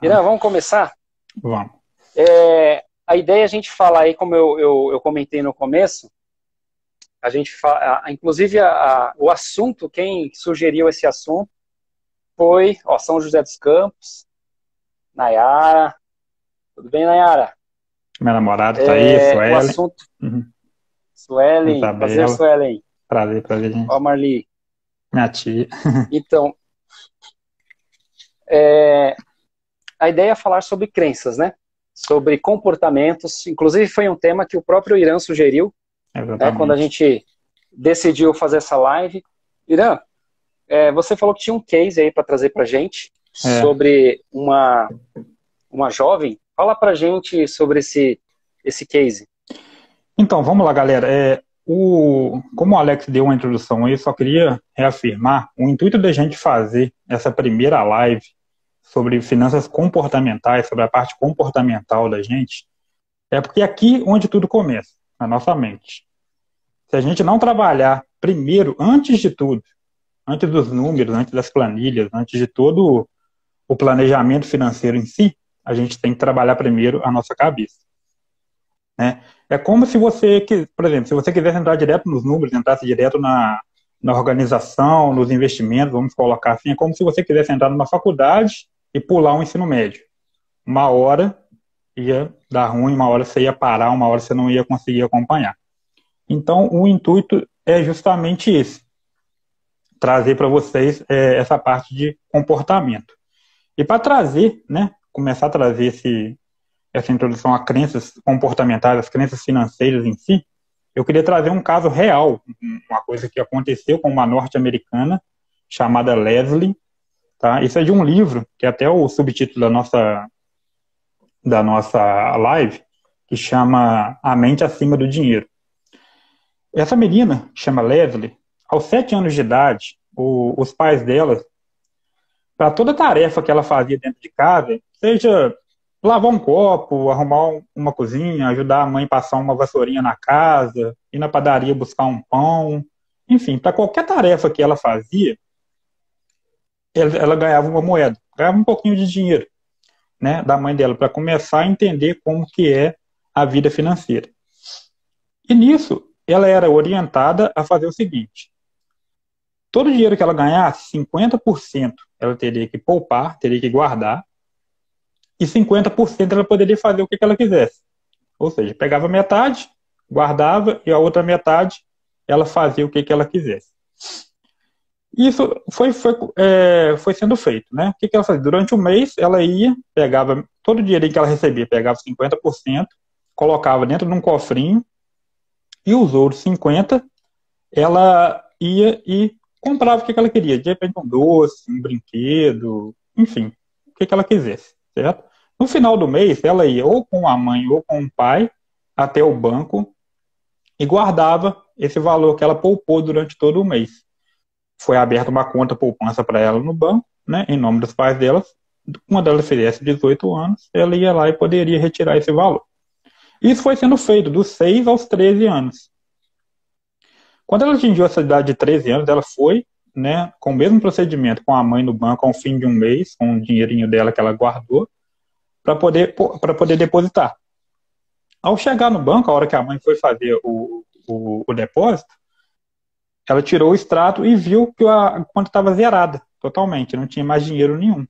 Irã, vamos começar? Vamos. A ideia é a gente falar aí, como eu comentei no começo, a gente inclusive o assunto, quem sugeriu esse assunto foi São José dos Campos, Nayara. Tudo bem, Nayara? Minha namorada tá aí, O Suelen. assunto, Uhum. Suelen, prazer, Isabela. Suelen. Prazer, Ó, gente. Marli. Minha tia. Então, a ideia é falar sobre crenças, né? Sobre comportamentos. Inclusive, foi um tema que o próprio Irã sugeriu, né? Quando a Exatamente. gente decidiu fazer essa live. Irã, você falou que tinha um case aí para trazer para gente É. sobre uma jovem. Fala para gente sobre esse case. Então, vamos lá, galera. Como o Alex deu uma introdução aí, só queria reafirmar o intuito da gente fazer essa primeira live sobre finanças comportamentais, sobre a parte comportamental da gente, é porque é aqui onde tudo começa, na nossa mente. Se a gente não trabalhar primeiro, antes de tudo, antes dos números, antes das planilhas, antes de todo o planejamento financeiro em si, a gente tem que trabalhar primeiro a nossa cabeça, né? É como se você, por exemplo, se você quisesse entrar direto nos números, entrasse direto na organização, nos investimentos, vamos colocar assim, é como se você quisesse entrar numa faculdade e pular um ensino médio. Uma hora ia dar ruim, uma hora você ia parar, uma hora você não ia conseguir acompanhar. Então, o intuito é justamente esse, trazer para vocês essa parte de comportamento. E para trazer, né, começar a trazer essa introdução a crenças comportamentais, as crenças financeiras em si, eu queria trazer um caso real, uma coisa que aconteceu com uma norte-americana chamada Leslie, tá? Isso é de um livro, que é até o subtítulo da nossa live, que chama A Mente Acima do Dinheiro. Essa menina, que chama Leslie, aos 7 anos de idade, os pais dela, para toda tarefa que ela fazia dentro de casa, seja lavar um copo, arrumar uma cozinha, ajudar a mãe a passar uma vassourinha na casa, ir na padaria buscar um pão, enfim, para qualquer tarefa que ela fazia, ela ganhava uma moeda, ganhava um pouquinho de dinheiro, né, da mãe dela, para começar a entender como que é a vida financeira. E nisso, ela era orientada a fazer o seguinte: todo o dinheiro que ela ganhasse, 50% ela teria que poupar, teria que guardar, e 50% ela poderia fazer o que ela quisesse. Ou seja, pegava metade, guardava, e a outra metade ela fazia o que ela quisesse. Isso foi sendo feito, né? O que ela fazia? Durante o mês, ela ia, pegava todo o dinheiro que ela recebia, pegava 50%, colocava dentro de um cofrinho, e os outros 50% ela ia e comprava o que ela queria. De repente, um doce, um brinquedo, enfim, o que ela quisesse, certo? No final do mês, ela ia ou com a mãe ou com o pai até o banco e guardava esse valor que ela poupou durante todo o mês. Foi aberta uma conta poupança para ela no banco, né, em nome dos pais delas. Quando ela fizesse 18 anos, ela ia lá e poderia retirar esse valor. Isso foi sendo feito dos 6 aos 13 anos. Quando ela atingiu essa idade de 13 anos, ela foi, né, com o mesmo procedimento, com a mãe no banco ao fim de um mês, com o dinheirinho dela que ela guardou, para poder depositar. Ao chegar no banco, a hora que a mãe foi fazer o depósito, ela tirou o extrato e viu que a conta estava zerada, totalmente, não tinha mais dinheiro nenhum.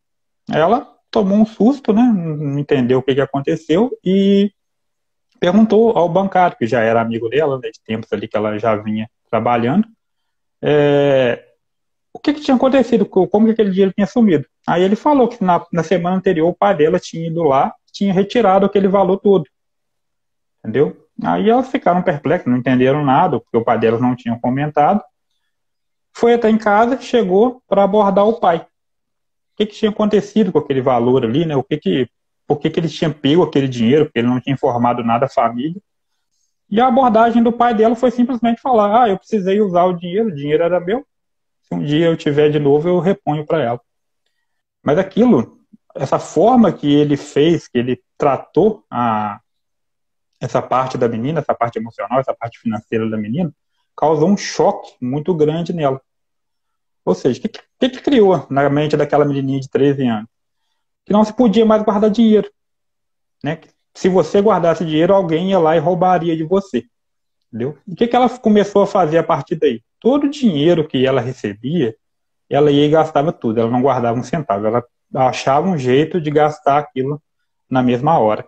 Ela tomou um susto, né, não entendeu o que aconteceu e perguntou ao bancário, que já era amigo dela, né, de tempos ali que ela já vinha trabalhando, o que tinha acontecido, como que aquele dinheiro tinha sumido. Aí ele falou que na semana anterior o pai dela tinha ido lá, tinha retirado aquele valor todo, entendeu? Aí elas ficaram perplexas, não entenderam nada, porque o pai delas não tinha comentado. Foi até em casa, chegou para abordar o pai. O que tinha acontecido com aquele valor ali, né? Por que ele tinha pego aquele dinheiro, porque ele não tinha informado nada à família. E a abordagem do pai dela foi simplesmente falar: eu precisei usar o dinheiro era meu, se um dia eu tiver de novo, eu reponho para ela. Mas aquilo, essa forma que ele fez, que ele tratou essa parte da menina, essa parte emocional, essa parte financeira da menina, causou um choque muito grande nela. Ou seja, o que criou na mente daquela menininha de 13 anos? que não se podia mais guardar dinheiro, né? Se você guardasse dinheiro, alguém ia lá e roubaria de você, entendeu? O que ela começou a fazer a partir daí? Todo o dinheiro que ela recebia, ela ia e gastava tudo, ela não guardava um centavo, ela achava um jeito de gastar aquilo na mesma hora,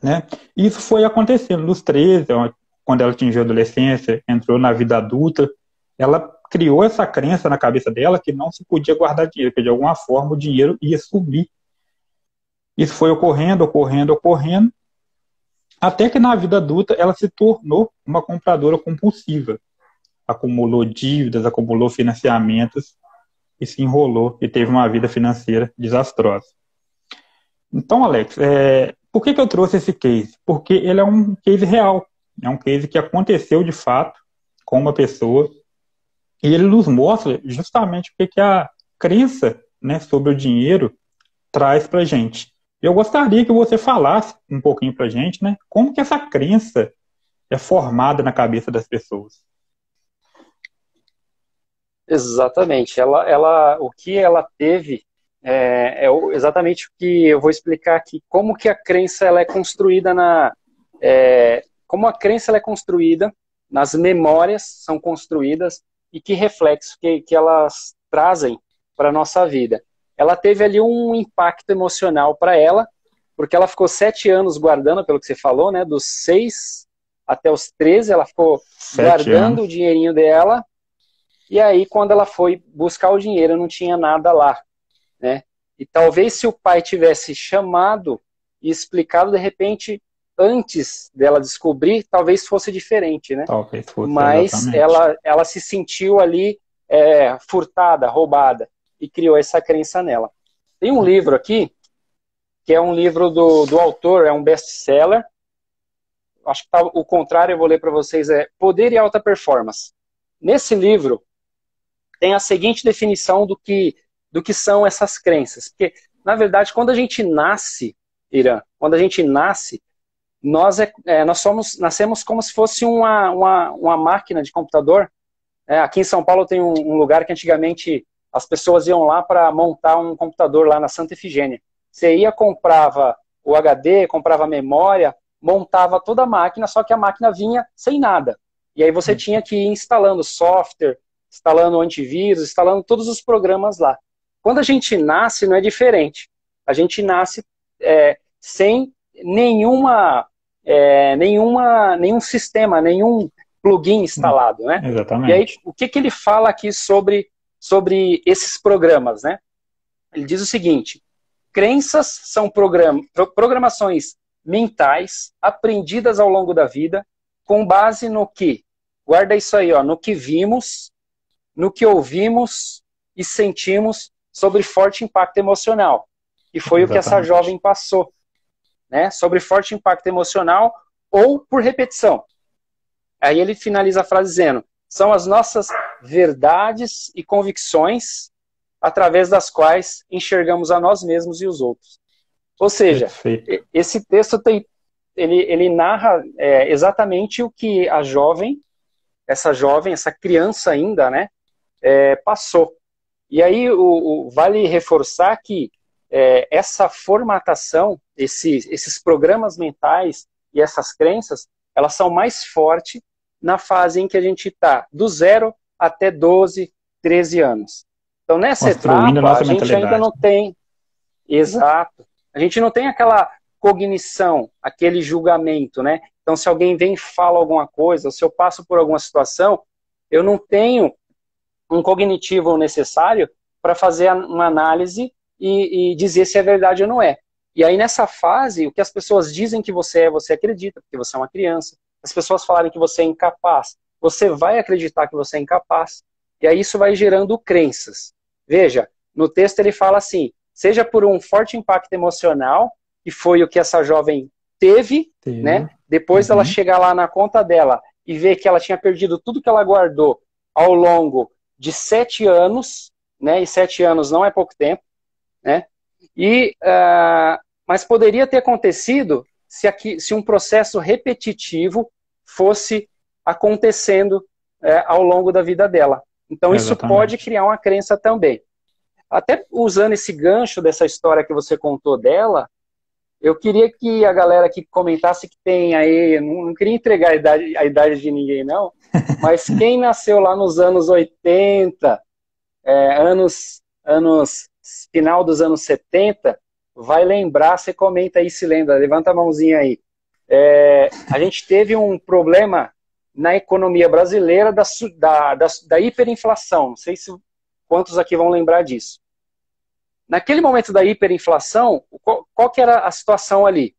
né? Isso foi acontecendo nos 13, quando ela atingiu a adolescência, entrou na vida adulta, ela criou essa crença na cabeça dela que não se podia guardar dinheiro, que de alguma forma o dinheiro ia sumir. Isso foi ocorrendo, ocorrendo, ocorrendo, até que na vida adulta ela se tornou uma compradora compulsiva. Acumulou dívidas, acumulou financiamentos e se enrolou e teve uma vida financeira desastrosa. Então, Alex, por que eu trouxe esse case? Porque ele é um case real, é um case que aconteceu de fato com uma pessoa e ele nos mostra justamente o que a crença, né, sobre o dinheiro traz para a gente. Eu gostaria que você falasse um pouquinho para a gente, né, como que essa crença é formada na cabeça das pessoas. Exatamente. O que ela teve exatamente o que eu vou explicar aqui. Como que a crença ela é construída como a crença ela é construída, nas memórias são construídas e que reflexos que elas trazem para a nossa vida. Ela teve ali um impacto emocional para ela, porque ela ficou 7 anos guardando, pelo que você falou, né? Dos 6 até os 13, ela ficou guardando o dinheirinho dela. E aí, quando ela foi buscar o dinheiro, não tinha nada lá, né? E talvez se o pai tivesse chamado e explicado, de repente, antes dela descobrir, talvez fosse diferente, né? Talvez fosse, mas ela se sentiu ali furtada, roubada, e criou essa crença nela. Tem um livro aqui, que é um livro do autor, é um best-seller, acho que o contrário eu vou ler para vocês, é Poder e Alta Performance. Nesse livro, tem a seguinte definição do que são essas crenças. Porque, na verdade, quando a gente nasce, Irã, quando a gente nasce, nós nascemos como se fosse uma máquina de computador. Aqui em São Paulo tem um lugar que antigamente as pessoas iam lá para montar um computador lá na Santa Efigênia. Você ia, comprava o HD, comprava a memória, montava toda a máquina, só que a máquina vinha sem nada. E aí você tinha que ir instalando software, instalando antivírus, instalando todos os programas lá. Quando a gente nasce, não é diferente. A gente nasce sem nenhum sistema, nenhum plugin instalado, né? Exatamente. E aí, o que ele fala aqui sobre esses programas, né? Ele diz o seguinte: crenças são programações mentais aprendidas ao longo da vida com base no que? Guarda isso aí, ó, no que vimos, no que ouvimos e sentimos sobre forte impacto emocional. E foi o que essa jovem passou, né? Sobre forte impacto emocional ou por repetição. Aí ele finaliza a frase dizendo: são as nossas verdades e convicções através das quais enxergamos a nós mesmos e os outros. Ou seja, esse texto ele narra exatamente o que essa criança ainda, né, passou. E aí vale reforçar que essa formatação, esses programas mentais e essas crenças, elas são mais fortes na fase em que a gente está do 0 até 12, 13 anos. Então, nessa etapa, a gente ainda não tem... Exato. A gente não tem aquela cognição, aquele julgamento, né? Então, se alguém vem e fala alguma coisa, ou se eu passo por alguma situação, eu não tenho um cognitivo necessário para fazer uma análise e dizer se é verdade ou não é. E aí, nessa fase, o que as pessoas dizem que você é, você acredita, porque você é uma criança. As pessoas falarem que você é incapaz, você vai acreditar que você é incapaz. E aí isso vai gerando crenças. Veja, no texto ele fala assim: seja por um forte impacto emocional, que foi o que essa jovem teve, né? Depois ela chegar lá na conta dela e ver que ela tinha perdido tudo que ela guardou ao longo de 7 anos, né? E 7 anos não é pouco tempo, né? Mas poderia ter acontecido se um processo repetitivo fosse acontecendo ao longo da vida dela. Então isso pode criar uma crença também. até usando esse gancho dessa história que você contou dela, eu queria que a galera que comentasse que tem aí, não queria entregar a idade de ninguém, não, mas quem nasceu lá nos anos 80, final dos anos 70, vai lembrar, você comenta aí se lembra, levanta a mãozinha aí. A gente teve um problema na economia brasileira da hiperinflação, não sei se quantos aqui vão lembrar disso. Naquele momento da hiperinflação, qual que era a situação ali?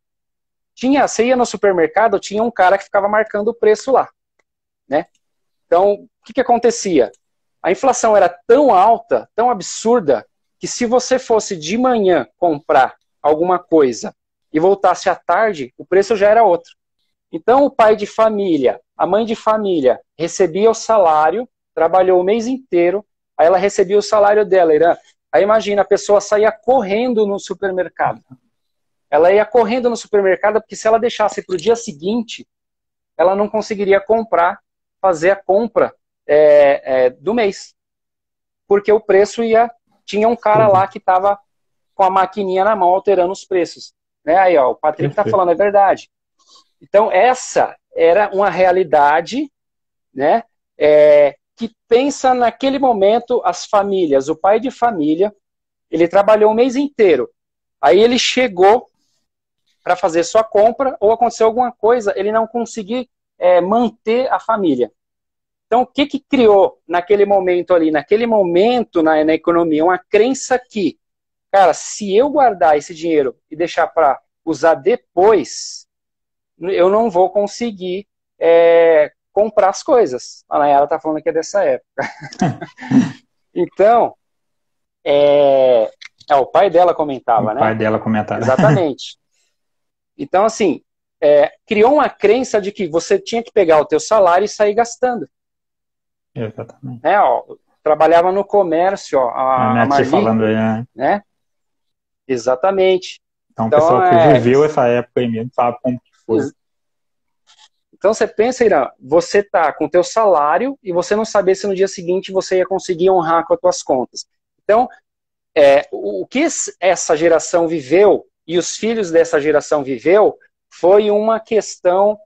Você ia no supermercado, tinha um cara que ficava marcando o preço lá, né? Então, o que acontecia? A inflação era tão alta, tão absurda, que se você fosse de manhã comprar alguma coisa e voltasse à tarde, o preço já era outro. Então, o pai de família, a mãe de família, recebia o salário, trabalhou o mês inteiro, aí ela recebia o salário dela, Irã. Aí imagina, a pessoa saía correndo no supermercado. Ela ia correndo no supermercado, porque se ela deixasse para o dia seguinte, ela não conseguiria fazer a compra do mês. Porque o preço tinha um cara lá que estava com a maquininha na mão alterando os preços. Né? Aí, ó, o Patrick está falando, é verdade. Então, essa era uma realidade, né? Que pensa naquele momento as famílias, o pai de família, ele trabalhou o mês inteiro, aí ele chegou para fazer sua compra, ou aconteceu alguma coisa, ele não conseguiu manter a família. Então, o que criou naquele momento ali, naquele momento na economia, uma crença que, cara, se eu guardar esse dinheiro e deixar para usar depois, eu não vou conseguir comprar as coisas. A Nayara está falando que é dessa época. Então, o pai dela comentava, né? O pai dela comentava. Exatamente. Então, assim, criou uma crença de que você tinha que pegar o teu salário e sair gastando. Exatamente. Trabalhava no comércio, a Marli, falando aí, né? Exatamente. Então, o pessoal que viveu essa época aí mesmo sabe como que foi. Então você pensa, Irã, você tá com o teu salário e você não sabia se no dia seguinte você ia conseguir honrar com as tuas contas. Então, o que essa geração viveu e os filhos dessa geração viveu foi uma questão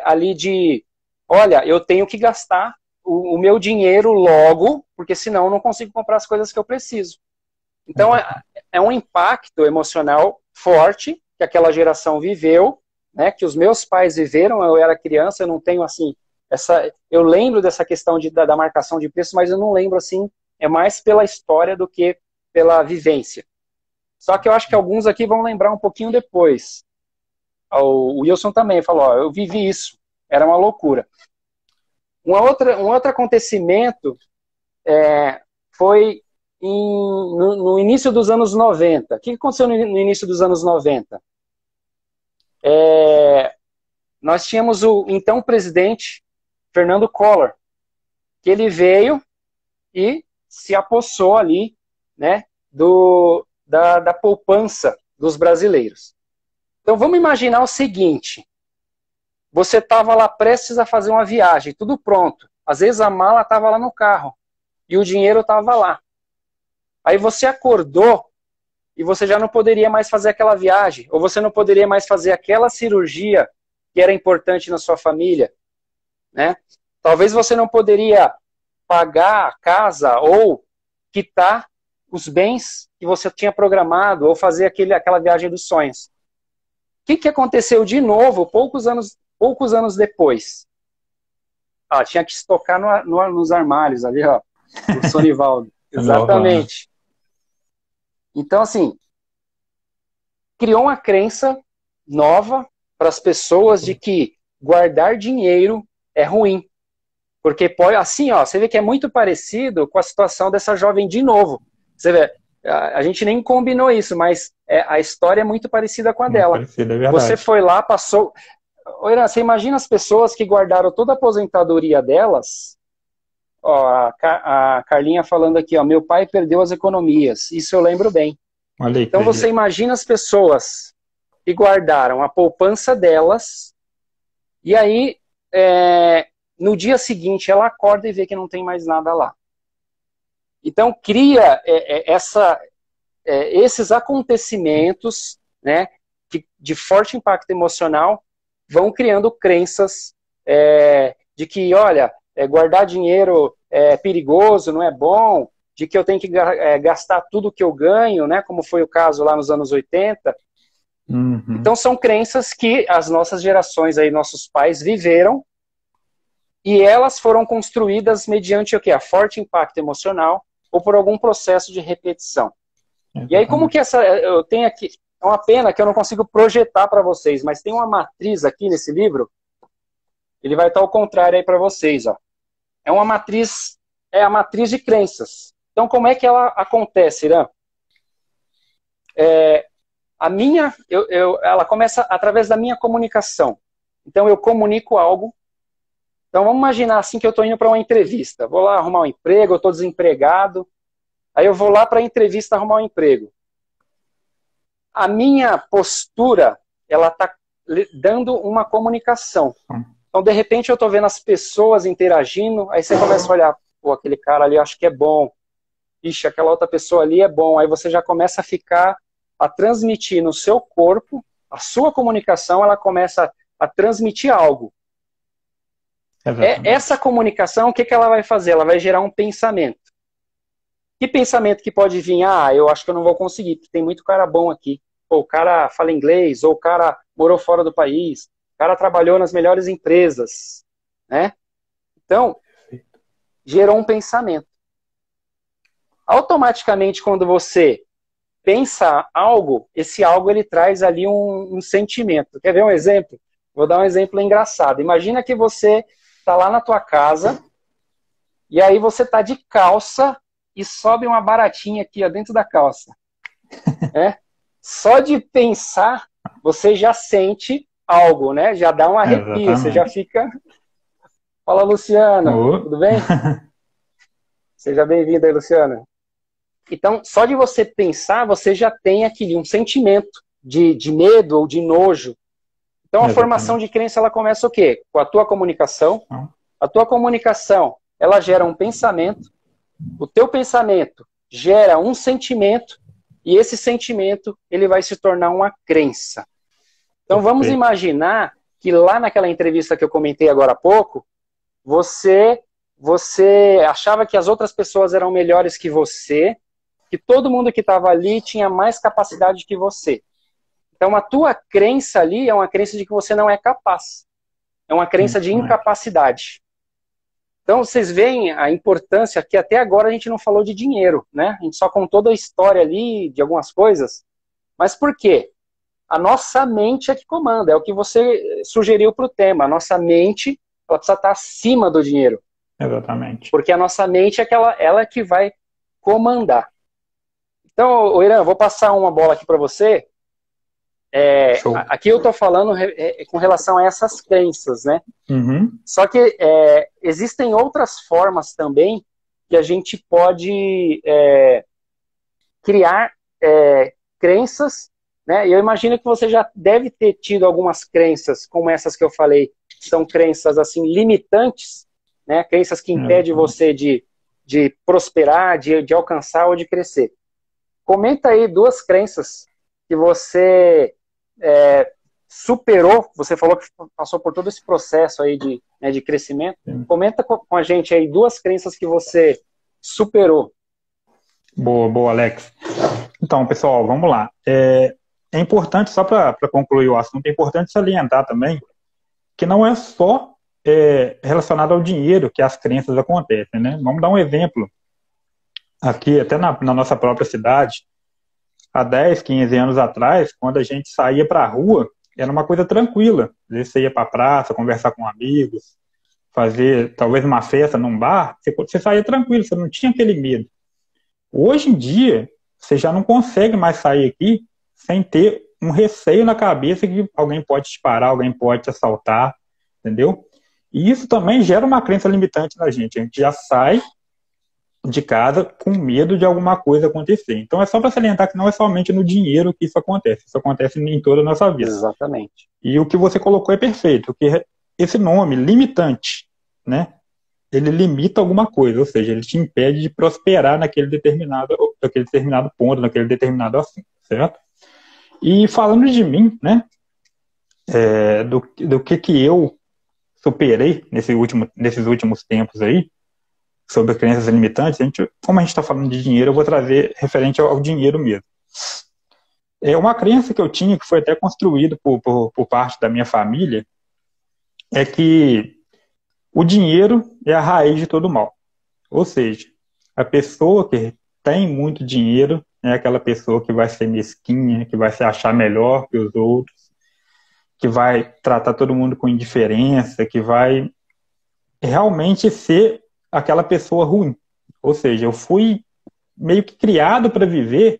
ali de, olha, eu tenho que gastar o meu dinheiro logo, porque senão eu não consigo comprar as coisas que eu preciso. Então, é um impacto emocional forte que aquela geração viveu, né, que os meus pais viveram. Eu era criança, eu não tenho assim, eu lembro dessa questão da marcação de preço, mas eu não lembro assim, é mais pela história do que pela vivência. Só que eu acho que alguns aqui vão lembrar um pouquinho depois. O Wilson também falou, eu vivi isso, era uma loucura. Um outro acontecimento foi no início dos anos 90. O que aconteceu no início dos anos 90? Nós tínhamos o então presidente Fernando Collor, que ele veio e se apossou ali, né, da poupança dos brasileiros. Então vamos imaginar o seguinte, você estava lá prestes a fazer uma viagem, tudo pronto, às vezes a mala estava lá no carro e o dinheiro estava lá. Aí você acordou e você já não poderia mais fazer aquela viagem, ou você não poderia mais fazer aquela cirurgia que era importante na sua família, né? Talvez você não poderia pagar a casa ou quitar os bens que você tinha programado, ou fazer aquela viagem dos sonhos. O que aconteceu de novo poucos anos depois? Tinha que estocar nos armários ali, ó, o Sonivaldo. Exatamente. Então, assim, criou uma crença nova para as pessoas de que guardar dinheiro é ruim. Porque pode, assim, ó, você vê que é muito parecido com a situação dessa jovem de novo. Você vê, a gente nem combinou isso, mas a história é muito parecida com a dela. Parecida, é verdade. Você foi lá, passou... Você imagina as pessoas que guardaram toda a aposentadoria delas. Ó, a Carlinha falando aqui, ó, meu pai perdeu as economias. Isso eu lembro bem. Então você imagina as pessoas que guardaram a poupança delas e aí no dia seguinte ela acorda e vê que não tem mais nada lá. Então, cria esses acontecimentos, né, de forte impacto emocional, vão criando crenças de que, olha, guardar dinheiro é perigoso, não é bom, de que eu tenho que gastar tudo que eu ganho, né, como foi o caso lá nos anos 80. Uhum. Então, são crenças que as nossas gerações, aí, nossos pais, viveram, e elas foram construídas mediante o quê? A forte impacto emocional ou por algum processo de repetição. Exatamente. E aí, como que eu tenho aqui, é uma pena que eu não consigo projetar para vocês, mas tem uma matriz aqui nesse livro, ele vai estar ao contrário aí para vocês, ó. É uma matriz, é a matriz de crenças. Então, como é que ela acontece, Irã? Ela começa através da minha comunicação. Então, eu comunico algo. Então, vamos imaginar assim que eu estou indo para uma entrevista. Vou lá arrumar um emprego, eu estou desempregado. Aí eu vou lá para a entrevista arrumar um emprego. A minha postura, ela está dando uma comunicação. Então, de repente, eu estou vendo as pessoas interagindo, aí você começa a olhar, pô, aquele cara ali eu acho que é bom. Ixi, aquela outra pessoa ali é bom. Aí você já começa a transmitir no seu corpo, a sua comunicação, ela começa a transmitir algo. Essa comunicação, o que ela vai fazer? Ela vai gerar um pensamento. Que pensamento que pode vir? Ah, eu acho que eu não vou conseguir, porque tem muito cara bom aqui. Ou o cara fala inglês, ou o cara morou fora do país, o cara trabalhou nas melhores empresas, né? Então, gerou um pensamento. Automaticamente, quando você pensa algo, esse algo ele traz ali um sentimento. Quer ver um exemplo? Vou dar um exemplo engraçado. Imagina que você está lá na tua casa e aí você está de calça e sobe uma baratinha aqui ó, dentro da calça. Só de pensar, você já sente algo, né? Já dá um arrepio, exatamente. Você já fica... Fala, Luciana, tudo bem? Seja bem-vinda aí, Luciana. Então, só de você pensar, você já tem aqui um sentimento de medo ou de nojo. Então, a formação de crença, ela começa o quê? Com a tua comunicação. A tua comunicação, ela gera um pensamento. O teu pensamento gera um sentimento. E esse sentimento, ele vai se tornar uma crença. Então, vamos imaginar que lá naquela entrevista que eu comentei agora há pouco, você achava que as outras pessoas eram melhores que você, que todo mundo que estava ali tinha mais capacidade que você. Então, a tua crença ali é uma crença de que você não é capaz. É uma crença de incapacidade. Então, vocês veem a importância que até agora a gente não falou de dinheiro, né? A gente só contou da história ali, de algumas coisas. Mas por quê? A nossa mente é que comanda, é o que você sugeriu para o tema. A nossa mente, ela precisa estar acima do dinheiro. Exatamente. Porque a nossa mente é ela que vai comandar. Então, Irã, vou passar uma bola aqui para você. Aqui eu estou falando com relação a essas crenças, né? Uhum. Só que existem outras formas também que a gente pode criar crenças, né? E eu imagino que você já deve ter tido algumas crenças, como essas que eu falei, são crenças assim limitantes, né? Crenças que impedem você de prosperar, de alcançar ou de crescer. Comenta aí 2 crenças que você superou. Você falou que passou por todo esse processo aí de crescimento. Sim. Comenta com a gente aí 2 crenças que você superou. Boa, Alex. Então, pessoal, vamos lá. É importante, só para concluir o assunto, é importante salientar também que não é só relacionado ao dinheiro que as crenças acontecem, né? Vamos dar um exemplo. Aqui, até na nossa própria cidade, há 10, 15 anos atrás, quando a gente saía para a rua, era uma coisa tranquila. Às vezes você ia para a praça, conversar com amigos, fazer talvez uma festa num bar, você saía tranquilo, você não tinha aquele medo. Hoje em dia, você já não consegue mais sair aqui sem ter um receio na cabeça que alguém pode te parar, alguém pode te assaltar, entendeu? E isso também gera uma crença limitante na gente. A gente já sai de casa com medo de alguma coisa acontecer. Então é só para salientar que não é somente no dinheiro que isso acontece em toda a nossa vida. Exatamente. E o que você colocou é perfeito, porque esse nome, limitante, né? ele limita alguma coisa, ou seja, ele te impede de prosperar naquele determinado ponto, naquele determinado assunto, certo? E falando de mim, né, do que eu superei nesses últimos tempos aí, sobre crenças limitantes, como a gente está falando de dinheiro, eu vou trazer referente ao dinheiro mesmo. É uma crença que eu tinha, que foi até construída por parte da minha família, é que o dinheiro é a raiz de todo mal. Ou seja, a pessoa que tem muito dinheiro é aquela pessoa que vai ser mesquinha, que vai se achar melhor que os outros, que vai tratar todo mundo com indiferença, que vai realmente ser aquela pessoa ruim. Ou seja, eu fui meio que criado para viver,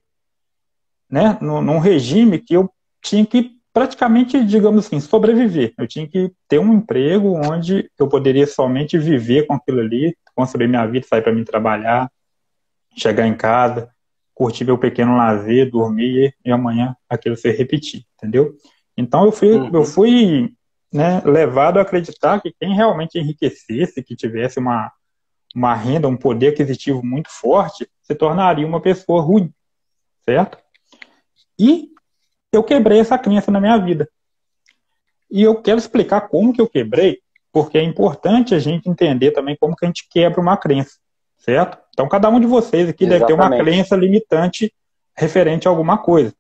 né, num regime que eu tinha que praticamente, digamos assim, sobreviver. Eu tinha que ter um emprego onde eu poderia somente viver com aquilo ali, construir minha vida, sair para mim trabalhar, chegar em casa, curtir meu pequeno lazer, dormir e amanhã aquilo se repetir, entendeu? Então eu fui, né, levado a acreditar que quem realmente enriquecesse, que tivesse uma renda, um poder aquisitivo muito forte, se tornaria uma pessoa ruim, certo? E eu quebrei essa crença na minha vida. E eu quero explicar como que eu quebrei, porque é importante a gente entender também como que a gente quebra uma crença, certo? Então, cada um de vocês aqui deve ter uma crença limitante referente a alguma coisa.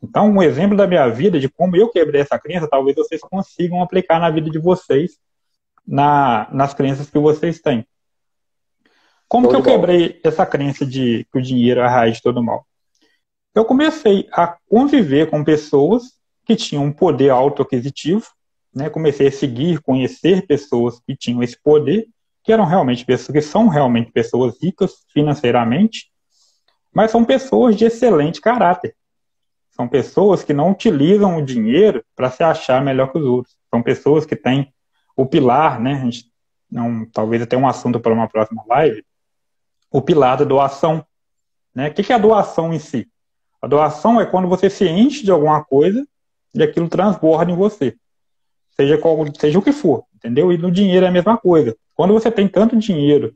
Então, um exemplo da minha vida, de como eu quebrei essa crença, talvez vocês consigam aplicar na vida de vocês, nas crenças que vocês têm. Como que eu quebrei essa crença de que o dinheiro é a raiz de todo mal? Eu comecei a conviver com pessoas que tinham um poder autoaquisitivo, né? Comecei a seguir, conhecer pessoas que tinham esse poder, que eram realmente pessoas, que são realmente pessoas ricas financeiramente, mas são pessoas de excelente caráter. São pessoas que não utilizam o dinheiro para se achar melhor que os outros. São pessoas que têm o pilar, né? A gente talvez até um assunto para uma próxima live, o pilar da doação, né? O que é a doação em si? A doação é quando você se enche de alguma coisa e aquilo transborda em você. Seja o que for, entendeu? E no dinheiro é a mesma coisa. Quando você tem tanto dinheiro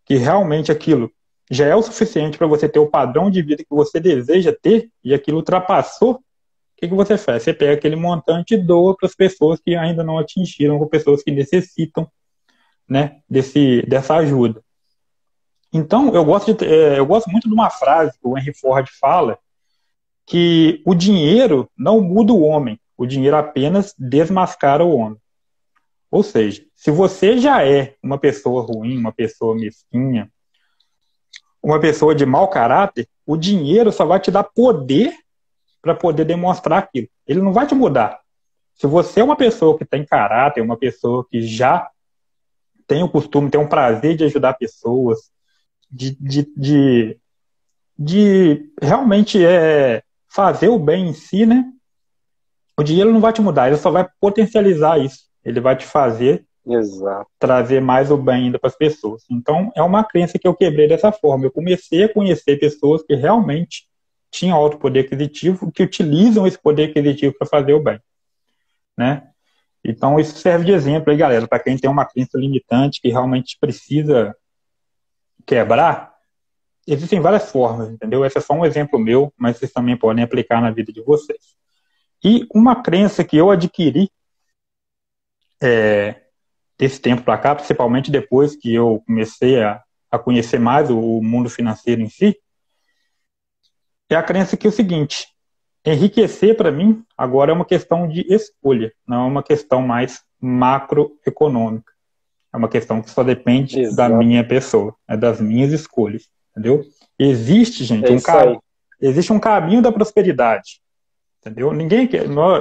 que realmente aquilo já é o suficiente para você ter o padrão de vida que você deseja ter e aquilo ultrapassou, o que você faz? Você pega aquele montante e doa para as pessoas que ainda não atingiram, para pessoas que necessitam, né, dessa ajuda. Então, eu gosto muito de uma frase que o Henry Ford fala, que o dinheiro não muda o homem, o dinheiro apenas desmascara o homem. Ou seja, se você já é uma pessoa ruim, uma pessoa mesquinha, uma pessoa de mau caráter, o dinheiro só vai te dar poder para poder demonstrar aquilo. Ele não vai te mudar. Se você é uma pessoa que tem caráter, uma pessoa que já tem o costume, tem um prazer de ajudar pessoas, de realmente fazer o bem em si, né? O dinheiro não vai te mudar, ele só vai potencializar isso. Ele vai te fazer trazer mais o bem ainda para as pessoas. Então, é uma crença que eu quebrei dessa forma. Eu comecei a conhecer pessoas que realmente tinham alto poder aquisitivo, que utilizam esse poder aquisitivo para fazer o bem, né? Então, isso serve de exemplo aí, galera, para quem tem uma crença limitante que realmente precisa quebrar. Existem várias formas, entendeu? Esse é só um exemplo meu, mas vocês também podem aplicar na vida de vocês. E uma crença que eu adquiri desse tempo para cá, principalmente depois que eu comecei a conhecer mais o mundo financeiro em si, é a crença que é o seguinte: enriquecer para mim agora é uma questão de escolha, não é uma questão mais macroeconômica. É uma questão que só depende da minha pessoa, das minhas escolhas, entendeu? Existe, gente, existe um caminho da prosperidade, entendeu?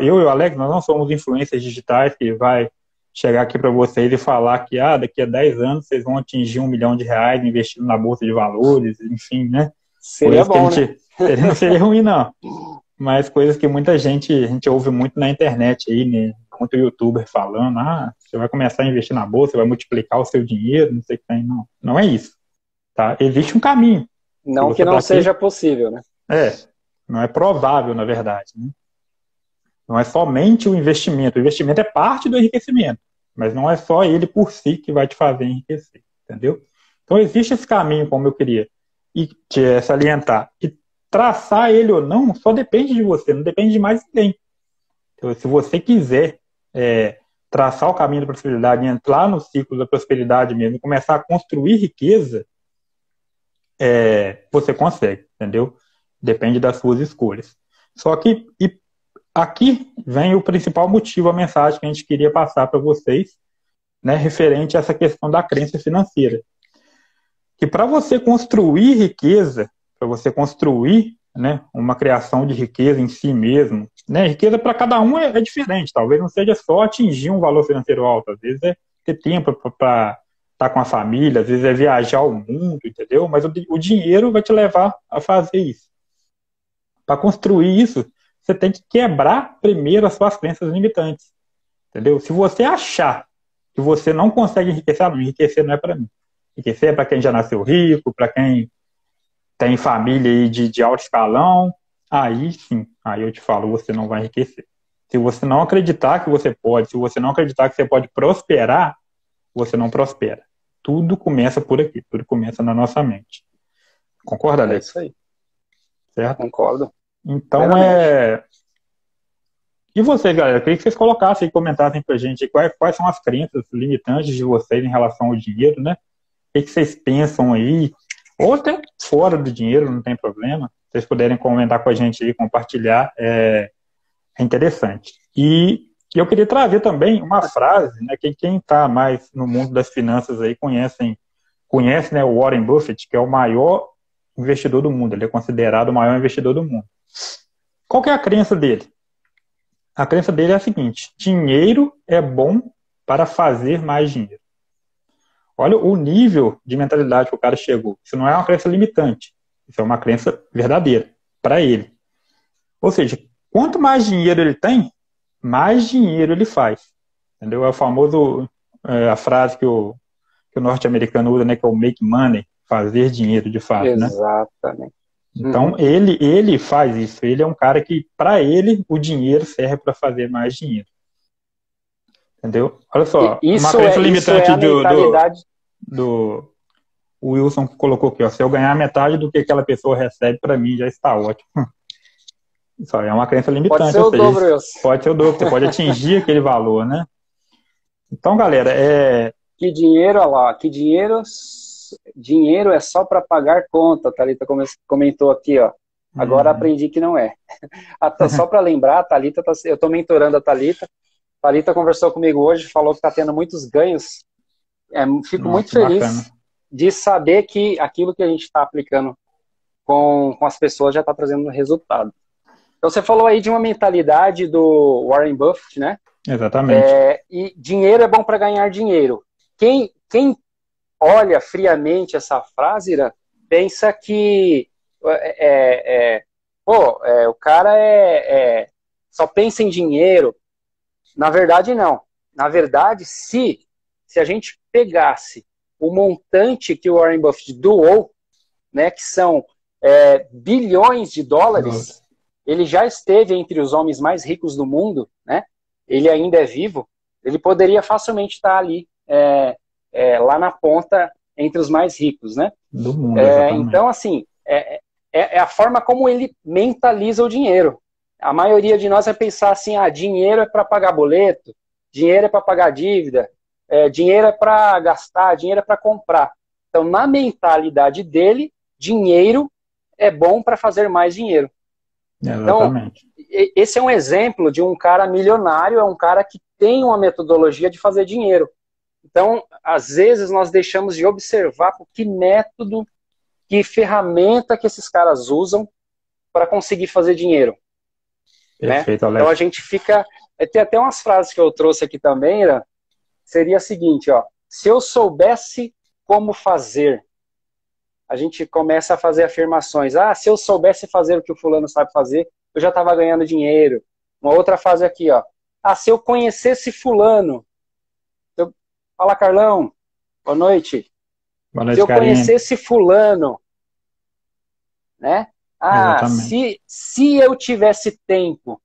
Eu e o Alex, nós não somos influencers digitais que vai chegar aqui para vocês e falar que daqui a 10 anos vocês vão atingir R$1 milhão investindo na Bolsa de Valores, enfim, né? Seria bom, né? Não seria ruim, não. Mas coisas que a gente ouve muito na internet aí, né? Muito youtuber falando, você vai começar a investir na bolsa, vai multiplicar o seu dinheiro, não sei o que tem. Não é isso. Tá? Existe um caminho. Não que não seja possível, né? Não é provável, na verdade. Né? Não é somente o investimento. O investimento é parte do enriquecimento, mas não é só ele por si que vai te fazer enriquecer, entendeu? Então existe esse caminho, como eu queria e te salientar. E traçar ele ou não só depende de você, não depende de mais ninguém. Então, se você quiser traçar o caminho da prosperidade, entrar no ciclo da prosperidade mesmo, começar a construir riqueza, você consegue, entendeu? Depende das suas escolhas. Só que aqui vem o principal motivo, a mensagem que a gente queria passar para vocês, né, referente a essa questão da crença financeira. Que para você construir riqueza, para você construir, né, uma criação de riqueza em si mesmo, né, riqueza para cada um é diferente, talvez não seja só atingir um valor financeiro alto, às vezes é ter tempo para estar com a família, às vezes é viajar o mundo, entendeu? Mas o dinheiro vai te levar a fazer isso. Para construir isso, você tem que quebrar primeiro as suas crenças limitantes, entendeu? Se você achar que você não consegue enriquecer, não, enriquecer não é para mim. Enriquecer é para quem já nasceu rico, para quem tem família aí de alto escalão, aí sim, aí eu te falo, você não vai enriquecer. Se você não acreditar que você pode, se você não acreditar que você pode prosperar, você não prospera. Tudo começa por aqui, tudo começa na nossa mente. Concorda, Alex? É isso aí. Certo? Concordo. Então, E vocês, galera, eu queria que vocês colocassem e comentassem pra gente quais são as crenças limitantes de vocês em relação ao dinheiro, né? O que vocês pensam aí? Ou até fora do dinheiro, não tem problema. Se vocês puderem comentar com a gente aí, compartilhar, é interessante. E eu queria trazer também uma frase, né, que quem está mais no mundo das finanças aí conhece, né, o Warren Buffett, que é o maior investidor do mundo. Ele é considerado o maior investidor do mundo. Qual que é a crença dele? A crença dele é a seguinte: dinheiro é bom para fazer mais dinheiro. Olha o nível de mentalidade que o cara chegou. Isso não é uma crença limitante. Isso é uma crença verdadeira para ele. Ou seja, quanto mais dinheiro ele tem, mais dinheiro ele faz. Entendeu? É o famoso, a frase que o norte-americano usa, né, que é o make money, fazer dinheiro de fato. Exatamente. Né? Então, ele faz isso. Ele é um cara que, para ele, o dinheiro serve para fazer mais dinheiro. Entendeu? Olha só, uma crença limitante do Wilson que colocou aqui, ó, se eu ganhar metade do que aquela pessoa recebe, para mim já está ótimo. Isso é uma crença limitante. Pode ser o dobro, Wilson. Pode ser o dobro, você pode atingir aquele valor, né? Então, galera, Que dinheiro, olha lá, que dinheiro é só para pagar conta, a Thalita comentou aqui, ó. Agora aprendi que não é. Só para lembrar, a Thalita, eu estou mentorando a Thalita. A Thalita conversou comigo hoje, falou que está tendo muitos ganhos. Fico muito feliz de saber que aquilo que a gente está aplicando com as pessoas já está trazendo resultado. Então você falou aí de uma mentalidade do Warren Buffett, né? Exatamente. E dinheiro é bom para ganhar dinheiro. Quem olha friamente essa frase, Ira, pensa que o cara só pensa em dinheiro. Na verdade, não. Na verdade, se a gente pegasse o montante que o Warren Buffett doou, né, que são bilhões de dólares, ele já esteve entre os homens mais ricos do mundo, né? Ele ainda é vivo, ele poderia facilmente estar ali, lá na ponta, entre os mais ricos, né? Do mundo, então, assim, é a forma como ele mentaliza o dinheiro. A maioria de nós vai pensar assim, dinheiro é para pagar boleto, dinheiro é para pagar dívida, dinheiro é para gastar, dinheiro é para comprar. Então, na mentalidade dele, dinheiro é bom para fazer mais dinheiro. Exatamente. Então, esse é um exemplo de um cara milionário, é um cara que tem uma metodologia de fazer dinheiro. Então, às vezes, nós deixamos de observar que método, que ferramenta que esses caras usam para conseguir fazer dinheiro. Perfeito, né? Alex. Então, a gente fica... Tem até umas frases que eu trouxe aqui também, né? Seria a seguinte, ó: se eu soubesse como fazer, a gente começa a fazer afirmações. Se eu soubesse fazer o que o fulano sabe fazer, eu já estava ganhando dinheiro. Uma outra frase aqui, ó: se eu conhecesse fulano... Fala, Carlão. Boa noite. Boa noite, se eu conhecesse fulano, né? Se eu tivesse tempo.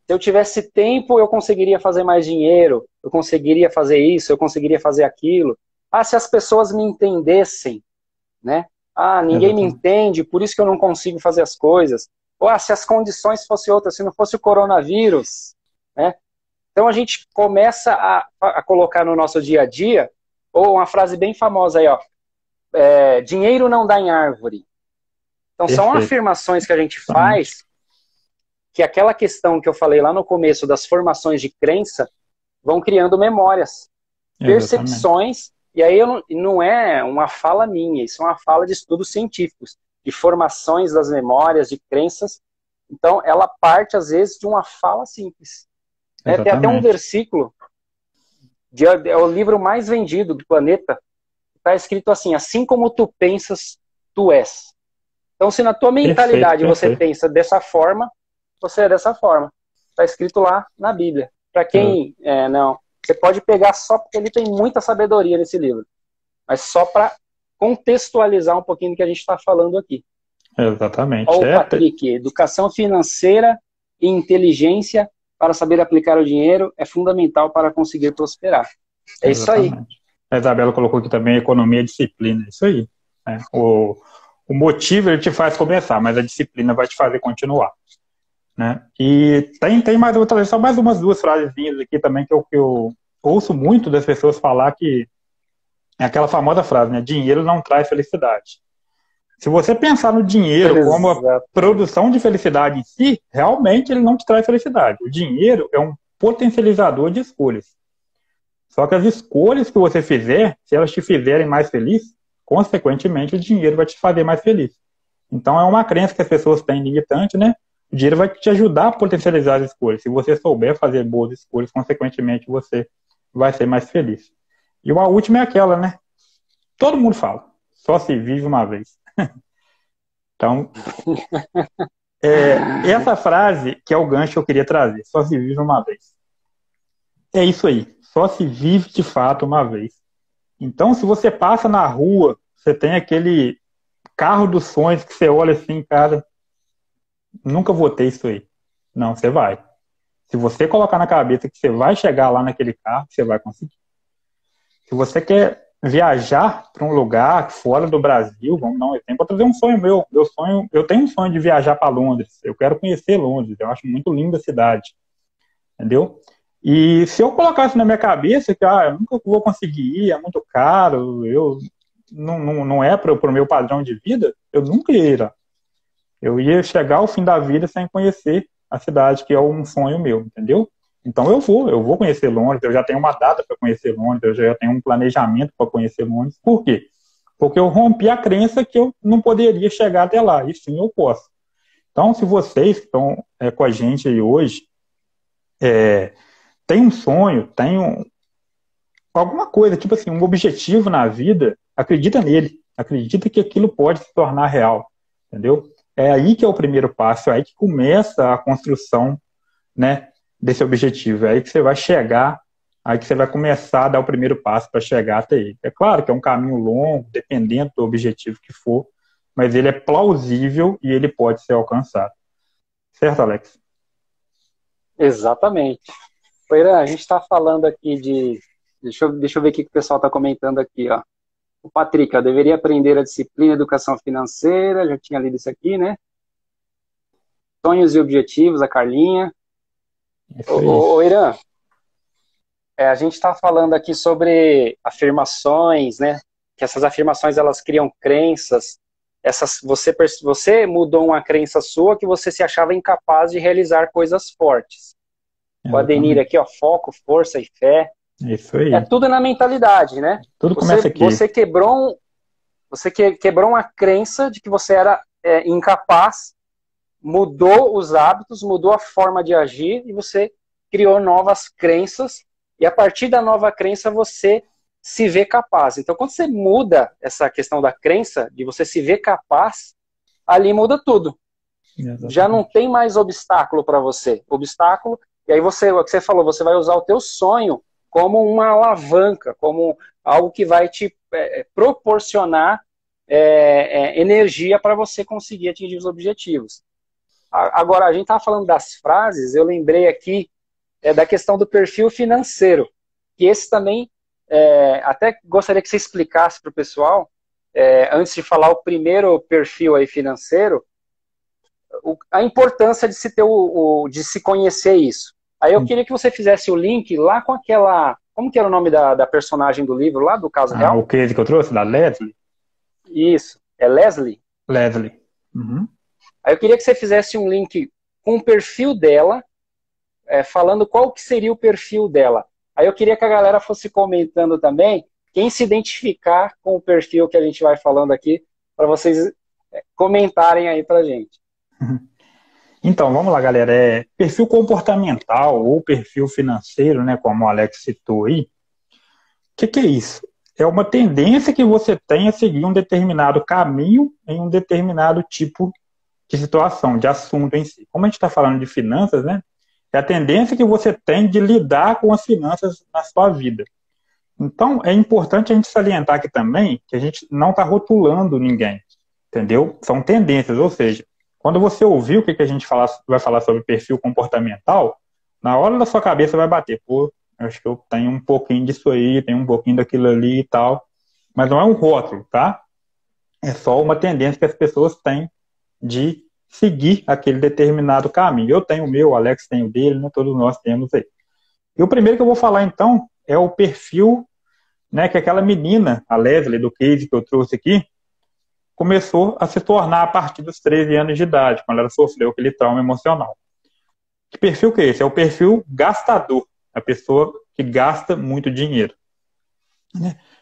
Se eu tivesse tempo, eu conseguiria fazer mais dinheiro, eu conseguiria fazer isso, eu conseguiria fazer aquilo. Ah, se as pessoas me entendessem, né? Ah, ninguém me Exatamente. entende, por isso que eu não consigo fazer as coisas. Ou ah, se as condições fossem outras, se não fosse o coronavírus, né? Então a gente começa a colocar no nosso dia a dia, ou uma frase bem famosa aí, ó, dinheiro não dá em árvore. Então são Perfeito. afirmações que a gente Exatamente. faz, que aquela questão que eu falei lá no começo das formações de crença vão criando memórias, Exatamente. percepções, e aí não é uma fala minha, isso é uma fala de estudos científicos, de formações das memórias, de crenças. Então ela parte às vezes de uma fala simples. Né? Tem até um Exatamente. versículo, é o livro mais vendido do planeta, está escrito assim como tu pensas, tu és. Então, se na tua Perfeito, mentalidade você perfeito. pensa dessa forma, você é dessa forma. Está escrito lá na Bíblia. Para quem não, você pode pegar só porque ele tem muita sabedoria nesse livro, mas só para contextualizar um pouquinho do que a gente está falando aqui. Exatamente. Olha o Patrick, educação financeira e inteligência para saber aplicar o dinheiro é fundamental para conseguir prosperar. É isso aí. Exatamente. A Isabela colocou aqui também economia e disciplina. Isso aí. Né? O motivo ele te faz começar, mas a disciplina vai te fazer continuar. Né? E tem mais outra, só mais umas duas frasezinhas aqui também que eu ouço muito das pessoas falar, que é aquela famosa frase, né? Dinheiro não traz felicidade. Se você pensar no dinheiro como a Exatamente. produção de felicidade em si, realmente ele não te traz felicidade. O dinheiro é um potencializador de escolhas. Só que as escolhas que você fizer, se elas te fizerem mais feliz, consequentemente o dinheiro vai te fazer mais feliz. Então é uma crença que as pessoas têm limitante, né? O dinheiro vai te ajudar a potencializar as escolhas. Se você souber fazer boas escolhas, consequentemente você vai ser mais feliz. E a última é aquela, né? Todo mundo fala, só se vive uma vez. Então, essa frase que é o gancho que eu queria trazer, só se vive uma vez. É isso aí, só se vive de fato uma vez. Então, se você passa na rua, você tem aquele carro dos sonhos que você olha assim, cara, nunca vou ter isso aí. Não, você vai. Se você colocar na cabeça que você vai chegar lá naquele carro, você vai conseguir. Se você quer viajar para um lugar fora do Brasil, vamos dar um exemplo, vou trazer um sonho meu. Meu sonho, eu tenho um sonho de viajar para Londres. Eu quero conhecer Londres. Eu acho muito linda a cidade, entendeu? E se eu colocasse na minha cabeça que eu nunca vou conseguir ir, é muito caro, eu não é para o meu padrão de vida, eu nunca ia ir lá. Eu ia chegar ao fim da vida sem conhecer a cidade, que é um sonho meu, entendeu? Então eu vou conhecer Londres, eu já tenho uma data para conhecer Londres, eu já tenho um planejamento para conhecer Londres. Por quê? Porque eu rompi a crença que eu não poderia chegar até lá, e sim eu posso. Então, se vocês que estão com a gente aí hoje, tem um sonho, alguma coisa, tipo assim, um objetivo na vida, acredita nele, acredita que aquilo pode se tornar real, entendeu? É aí que é o primeiro passo, é aí que começa a construção, né, desse objetivo, é aí que você vai chegar, aí que você vai começar a dar o primeiro passo para chegar até ele. É claro que é um caminho longo, dependendo do objetivo que for, mas ele é plausível e ele pode ser alcançado. Certo, Alex? Exatamente. Poeira, a gente está falando aqui de. Deixa eu ver o que o pessoal está comentando aqui, ó. O Patrick, ó, deveria aprender a disciplina e educação financeira, já tinha lido isso aqui, né? Sonhos e objetivos, a Carlinha. Isso aí. Irã, a gente está falando aqui sobre afirmações, né? Que essas afirmações elas criam crenças. Você mudou uma crença sua que você se achava incapaz de realizar coisas fortes. O Adenir Exatamente. aqui, ó, foco, força e fé. Isso É aí. tudo na mentalidade, né? Tudo começa Você aqui. quebrou uma crença de que você era incapaz, mudou os hábitos, mudou a forma de agir e você criou novas crenças e a partir da nova crença você se vê capaz. Então, quando você muda essa questão da crença, de você se ver capaz, ali muda tudo. Já não Exatamente. tem mais obstáculo para você. Obstáculo, e aí você, o que você falou, você vai usar o teu sonho como uma alavanca, como algo que vai te proporcionar energia para você conseguir atingir os objetivos. Agora, a gente estava falando das frases, eu lembrei aqui da questão do perfil financeiro, que esse também, até gostaria que você explicasse para o pessoal, antes de falar o primeiro perfil aí financeiro, a importância de se ter de se conhecer isso. Aí eu queria que você fizesse o link lá com aquela... Como que era o nome da personagem do livro lá, do caso real? O case que eu trouxe, da Leslie? Isso. É Leslie? Leslie. Uhum. Aí eu queria que você fizesse um link com o perfil dela, falando qual que seria o perfil dela. Aí eu queria que a galera fosse comentando também, quem se identificar com o perfil que a gente vai falando aqui, para vocês comentarem aí pra gente. Então, vamos lá, galera. Perfil comportamental ou perfil financeiro, né, como o Alex citou aí. O que é isso? É uma tendência que você tem a seguir um determinado caminho em um determinado tipo de situação, de assunto em si. Como a gente está falando de finanças, né? É a tendência que você tem de lidar com as finanças na sua vida. Então, é importante a gente salientar aqui também que a gente não está rotulando ninguém, entendeu? São tendências, ou seja, quando você ouvir o que a gente vai falar sobre perfil comportamental, na hora da sua cabeça vai bater, pô, acho que eu tenho um pouquinho disso aí, tenho um pouquinho daquilo ali e tal, mas não é um rótulo, tá? É só uma tendência que as pessoas têm de seguir aquele determinado caminho. Eu tenho o meu, o Alex tem o dele, né? Todos nós temos aí. E o primeiro que eu vou falar, então, é o perfil, né, que aquela menina, a Leslie, do case que eu trouxe aqui, começou a se tornar a partir dos 13 anos de idade, quando ela sofreu aquele trauma emocional. Que perfil que é esse? É o perfil gastador, a pessoa que gasta muito dinheiro.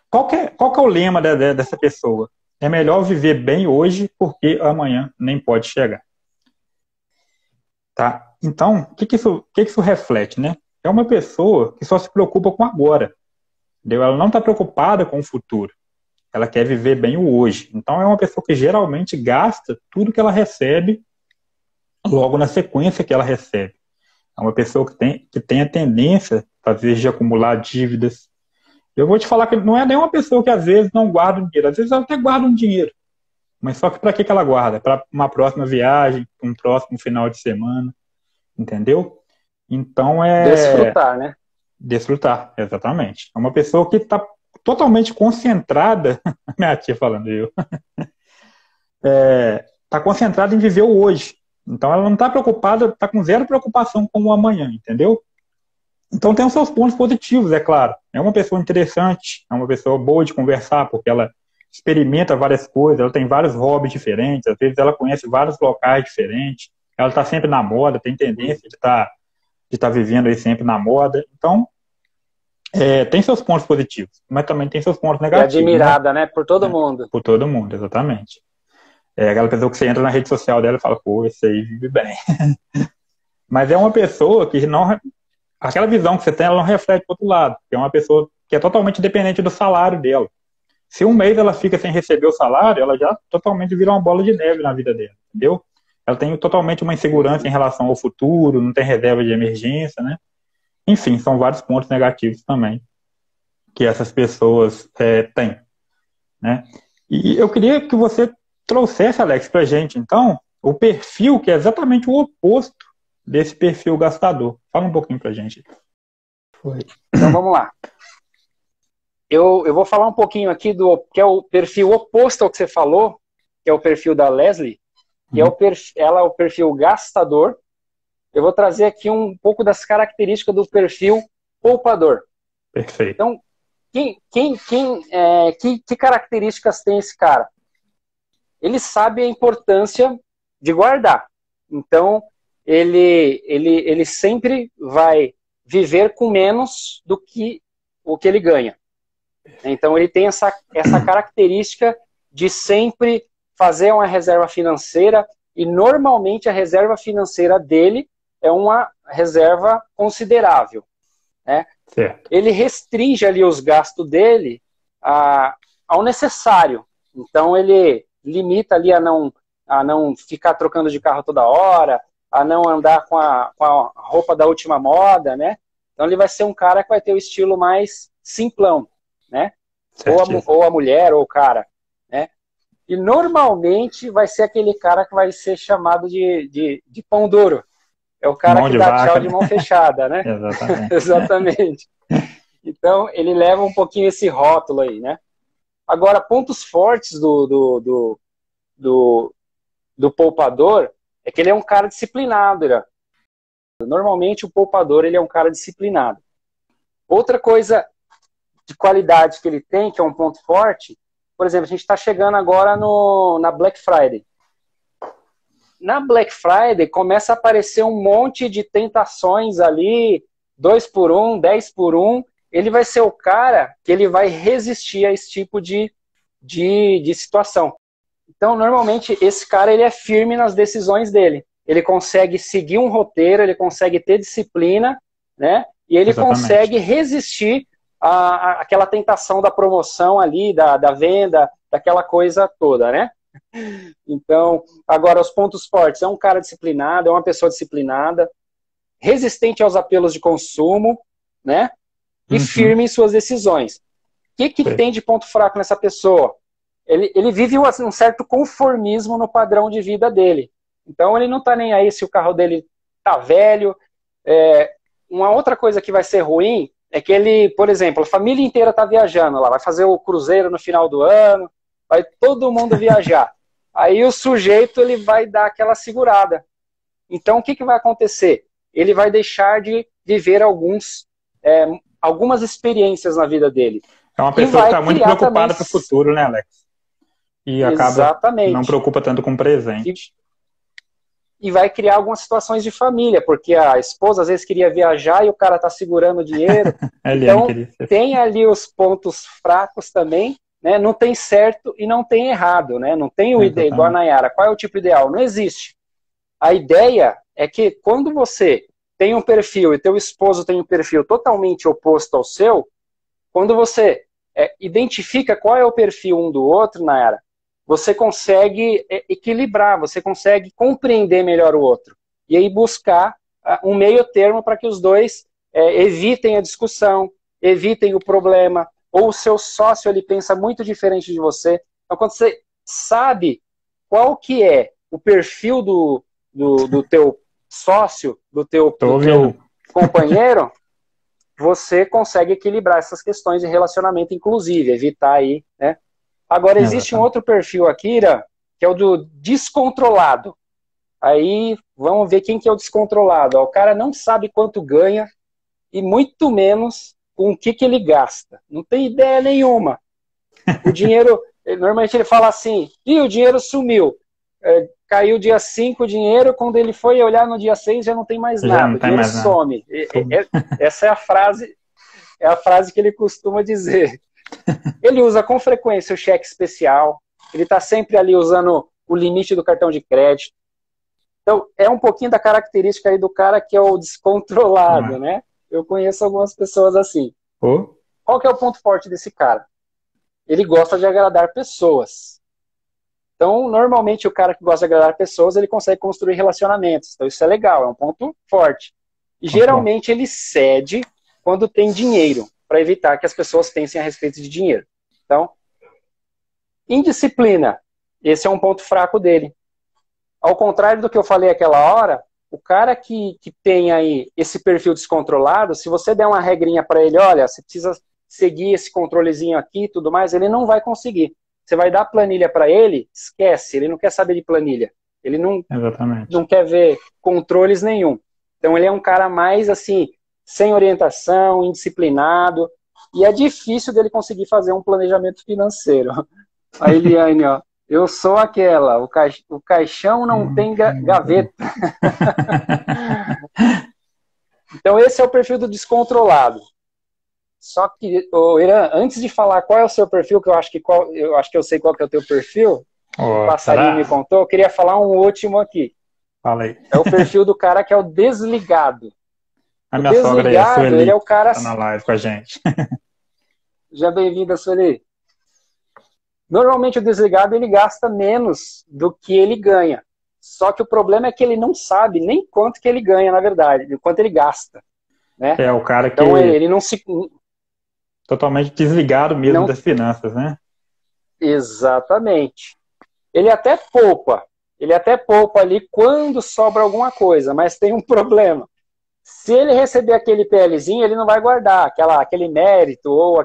Qual que é o lema dessa pessoa? É melhor viver bem hoje, porque amanhã nem pode chegar. Tá? Então, o que isso reflete, né? É uma pessoa que só se preocupa com agora. Entendeu? Ela não está preocupada com o futuro. Ela quer viver bem o hoje. Então, é uma pessoa que geralmente gasta tudo que ela recebe logo na sequência que ela recebe. É uma pessoa que tem a tendência, às vezes, de acumular dívidas. Eu vou te falar que não é nenhuma pessoa que, às vezes, não guarda um dinheiro. Às vezes, ela até guarda um dinheiro. Mas só que para que ela guarda? Para uma próxima viagem, para um próximo final de semana. Entendeu? Então, Desfrutar, né? Desfrutar, exatamente. É uma pessoa que está totalmente concentrada, minha tia falando eu, está concentrada em viver o hoje. Então ela não está preocupada, está com zero preocupação com o amanhã, entendeu? Então tem os seus pontos positivos, é claro. É uma pessoa interessante, é uma pessoa boa de conversar, porque ela experimenta várias coisas, ela tem vários hobbies diferentes, às vezes ela conhece vários locais diferentes, ela está sempre na moda, tem tendência de estar vivendo aí sempre na moda. Então, tem seus pontos positivos, mas também tem seus pontos negativos. É admirada, né? Por todo mundo. Por todo mundo, exatamente. É aquela pessoa que você entra na rede social dela e fala, pô, esse aí vive bem. Mas é uma pessoa que não... Aquela visão que você tem, ela não reflete pro outro lado. É uma pessoa que é totalmente dependente do salário dela. Se um mês ela fica sem receber o salário, ela já totalmente vira uma bola de neve na vida dela, entendeu? Ela tem totalmente uma insegurança em relação ao futuro, não tem reserva de emergência, né? Enfim, são vários pontos negativos também que essas pessoas têm, né? E eu queria que você trouxesse, Alex, pra gente, então, o perfil que é exatamente o oposto desse perfil gastador. Fala um pouquinho pra gente. Então, vamos lá. Eu vou falar um pouquinho aqui que é o perfil oposto ao que você falou, que é o perfil da Leslie, que ela é o perfil gastador. Eu vou trazer aqui um pouco das características do perfil poupador. Perfeito. Então, que características tem esse cara? Ele sabe a importância de guardar. Então, ele sempre vai viver com menos do que o que ele ganha. Então, ele tem essa característica de sempre fazer uma reserva financeira, e normalmente a reserva financeira dele é uma reserva considerável, né? Certo. Ele restringe ali os gastos dele ao necessário. Então ele limita ali a não ficar trocando de carro toda hora, a não andar com a roupa da última moda, né? Então ele vai ser um cara que vai ter o estilo mais simplão, né? Ou a mulher ou o cara, né? E normalmente vai ser aquele cara que vai ser chamado de pão duro. É o cara que dá tchau de mão fechada, né? Exatamente. Exatamente. Então, ele leva um pouquinho esse rótulo aí, né? Agora, pontos fortes do poupador é que ele é um cara disciplinado, Irã. Normalmente, o poupador ele é um cara disciplinado. Outra coisa de qualidade que ele tem, que é um ponto forte, por exemplo, a gente está chegando agora na Black Friday. Na Black Friday começa a aparecer um monte de tentações ali, 2 por 1, 10 por 1. Ele vai ser o cara que ele vai resistir a esse tipo de situação. Então, normalmente, esse cara ele é firme nas decisões dele. Ele consegue seguir um roteiro, ele consegue ter disciplina, né? E ele consegue resistir àquela tentação da promoção ali, da venda, daquela coisa toda, né? Então, agora, os pontos fortes. É um cara disciplinado, é uma pessoa disciplinada, resistente aos apelos de consumo, né? E firme em suas decisões. O que tem de ponto fraco nessa pessoa? Ele vive um certo conformismo no padrão de vida dele. Então, ele não está nem aí se o carro dele está velho. Uma outra coisa que vai ser ruim é que ele, por exemplo, a família inteira está viajando lá, vai fazer o cruzeiro no final do ano, vai todo mundo viajar. Aí o sujeito ele vai dar aquela segurada. Então, o que vai acontecer? Ele vai deixar de viver algumas experiências na vida dele. É uma pessoa que está muito preocupada com o futuro, né, Alex? E acaba não preocupa tanto com o presente. E vai criar algumas situações de família, porque a esposa às vezes queria viajar e o cara está segurando o dinheiro. Então, tem ali os pontos fracos também, né? Não tem certo e não tem errado, né? Não tem o ideal, igual a Nayara. Qual é o tipo ideal? Não existe. A ideia é que quando você tem um perfil e teu esposo tem um perfil totalmente oposto ao seu, quando você identifica qual é o perfil um do outro, Nayara, você consegue equilibrar, você consegue compreender melhor o outro. E aí buscar um meio termo para que os dois evitem a discussão, evitem o problema, ou o seu sócio ele pensa muito diferente de você. Então, quando você sabe qual que é o perfil do teu sócio, do teu companheiro, você consegue equilibrar essas questões de relacionamento, inclusive, evitar aí, né? Agora, existe um outro perfil aqui, Ira, que é o do descontrolado. Aí, vamos ver quem que é o descontrolado. O cara não sabe quanto ganha e muito menos com o que ele gasta. Não tem ideia nenhuma. O dinheiro, normalmente ele fala assim, o dinheiro sumiu. Caiu dia 5 o dinheiro, quando ele foi olhar no dia 6 já não tem mais nada. O dinheiro some. Essa é a frase que ele costuma dizer. Ele usa com frequência o cheque especial, ele está sempre ali usando o limite do cartão de crédito. Então, é um pouquinho da característica aí do cara que é o descontrolado, né? Eu conheço algumas pessoas assim. Qual que é o ponto forte desse cara? Ele gosta de agradar pessoas. Então, normalmente, o cara que gosta de agradar pessoas, ele consegue construir relacionamentos. Então, isso é legal, é um ponto forte. E, geralmente, ele cede quando tem dinheiro, para evitar que as pessoas pensem a respeito de dinheiro. Então, indisciplina, esse é um ponto fraco dele. Ao contrário do que eu falei aquela hora, o cara que tem aí esse perfil descontrolado, se você der uma regrinha para ele, olha, você precisa seguir esse controlezinho aqui e tudo mais, ele não vai conseguir. Você vai dar planilha para ele, esquece, ele não quer saber de planilha. Ele não quer ver controles nenhum. Então ele é um cara mais assim, sem orientação, indisciplinado, e é difícil dele conseguir fazer um planejamento financeiro. A Eliane, ó, eu sou aquela, o caixão não tem gaveta. Então esse é o perfil do descontrolado. Só que, Irã, antes de falar qual é o seu perfil, que eu acho que eu sei qual que é o teu perfil, o passarinho me contou, eu queria falar um último aqui. Fala aí. É o perfil do cara que é o desligado. A minha sogra aí, a Sueli, ele é o cara... tá na live com a gente. Já bem-vinda, Sueli. Normalmente o desligado ele gasta menos do que ele ganha. Só que o problema é que ele não sabe nem quanto que ele ganha, na verdade, quanto ele gasta. Né? É o cara que... Então ele não se... Totalmente desligado mesmo das finanças, né? Exatamente. ele até poupa ali quando sobra alguma coisa, mas tem um problema. Se ele receber aquele PLzinho, ele não vai guardar aquele mérito ou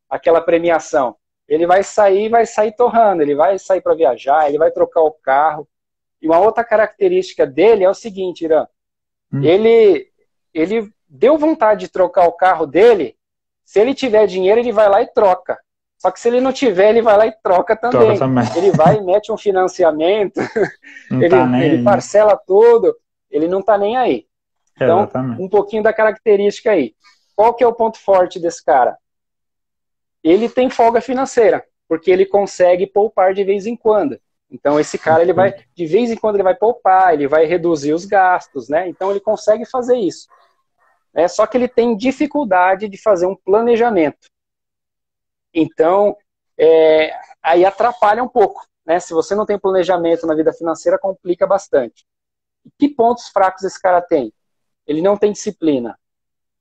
aquela premiação. Ele vai sair torrando, ele vai sair para viajar, ele vai trocar o carro. E uma outra característica dele é o seguinte, Irã, ele deu vontade de trocar o carro dele, se ele tiver dinheiro, ele vai lá e troca. Só que se ele não tiver, ele vai lá e troca também. Ele vai e mete um financiamento, ele parcela tudo, ele não está nem aí. Então, um pouquinho da característica aí. Qual que é o ponto forte desse cara? Ele tem folga financeira, porque ele consegue poupar de vez em quando. Então, esse cara, de vez em quando, ele vai poupar, ele vai reduzir os gastos, né? Então, ele consegue fazer isso. Só que ele tem dificuldade de fazer um planejamento. Então, aí atrapalha um pouco, né? Se você não tem planejamento na vida financeira, complica bastante. E que pontos fracos esse cara tem? Ele não tem disciplina.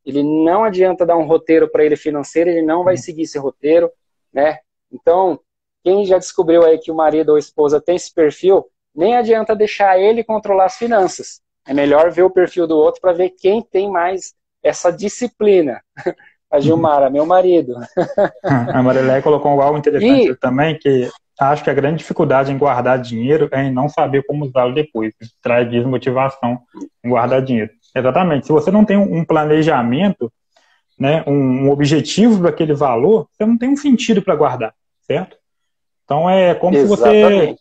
Ele não adianta dar um roteiro para ele financeiro, ele não vai seguir esse roteiro, né? Então, quem já descobriu aí que o marido ou a esposa tem esse perfil, nem adianta deixar ele controlar as finanças. É melhor ver o perfil do outro para ver quem tem mais essa disciplina. A Gilmara, meu marido. A Marilé colocou algo interessante também, que acho que a grande dificuldade em guardar dinheiro é em não saber como usá-lo depois. Isso traz desmotivação em guardar dinheiro. Exatamente. Se você não tem um planejamento, né, um objetivo para aquele valor, você não tem um sentido para guardar, certo? Então é como se você...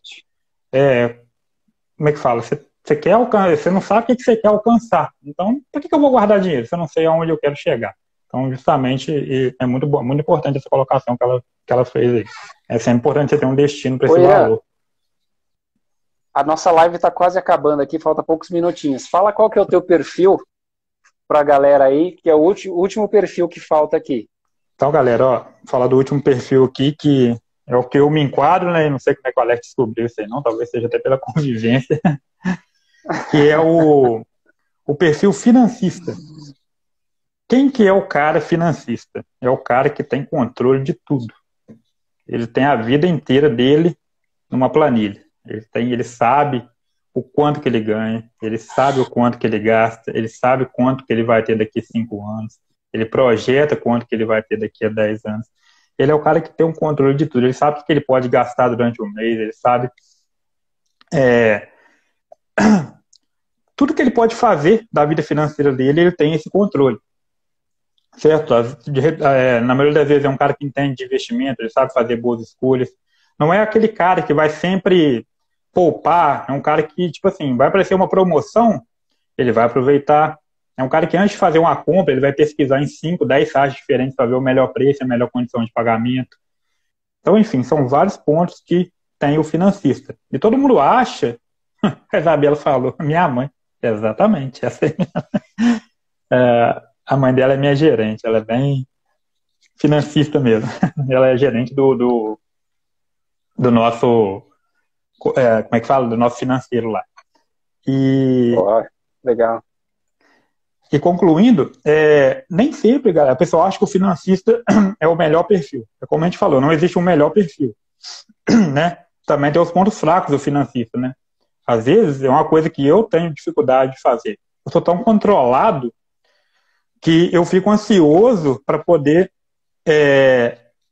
como é que fala? Você quer alcançar, você não sabe o que você quer alcançar. Então, por que eu vou guardar dinheiro se eu não sei aonde eu quero chegar? Então, justamente, é muito importante essa colocação que ela fez aí. É sempre importante você ter um destino para esse valor. A nossa live está quase acabando aqui, falta poucos minutinhos. Fala qual que é o teu perfil para a galera aí, que é o último perfil que falta aqui. Então, galera, falar do último perfil aqui, que é o que eu me enquadro, né? Não sei como é que o Alex descobriu isso aí, não. Talvez seja até pela convivência. Que é o perfil financista. Quem que é o cara financista? É o cara que tem controle de tudo. Ele tem a vida inteira dele numa planilha. Ele sabe o quanto que ele ganha, ele sabe o quanto que ele gasta, ele sabe quanto que ele vai ter daqui a 5 anos, ele projeta quanto que ele vai ter daqui a 10 anos. Ele é o cara que tem um controle de tudo. Ele sabe o que ele pode gastar durante o mês, ele sabe tudo que ele pode fazer da vida financeira dele, ele tem esse controle. Certo? Na maioria das vezes é um cara que entende de investimento, ele sabe fazer boas escolhas. Não é aquele cara que vai sempre poupar, é um cara que, tipo assim, vai aparecer uma promoção, ele vai aproveitar. É um cara que antes de fazer uma compra, ele vai pesquisar em 5, 10 sites diferentes para ver o melhor preço, a melhor condição de pagamento. Então, enfim, são vários pontos que tem o financista. E todo mundo acha, a Isabela falou, minha mãe, exatamente, essa aí. A mãe dela é minha gerente, ela é bem financista mesmo. Ela é gerente do nosso, como é que fala? Do nosso financeiro lá. Legal. E concluindo, nem sempre, galera, a pessoa acha que o financista é o melhor perfil. É como a gente falou, não existe um melhor perfil. Né? Também tem os pontos fracos do financista, né? Às vezes é uma coisa que eu tenho dificuldade de fazer. Eu sou tão controlado que eu fico ansioso para poder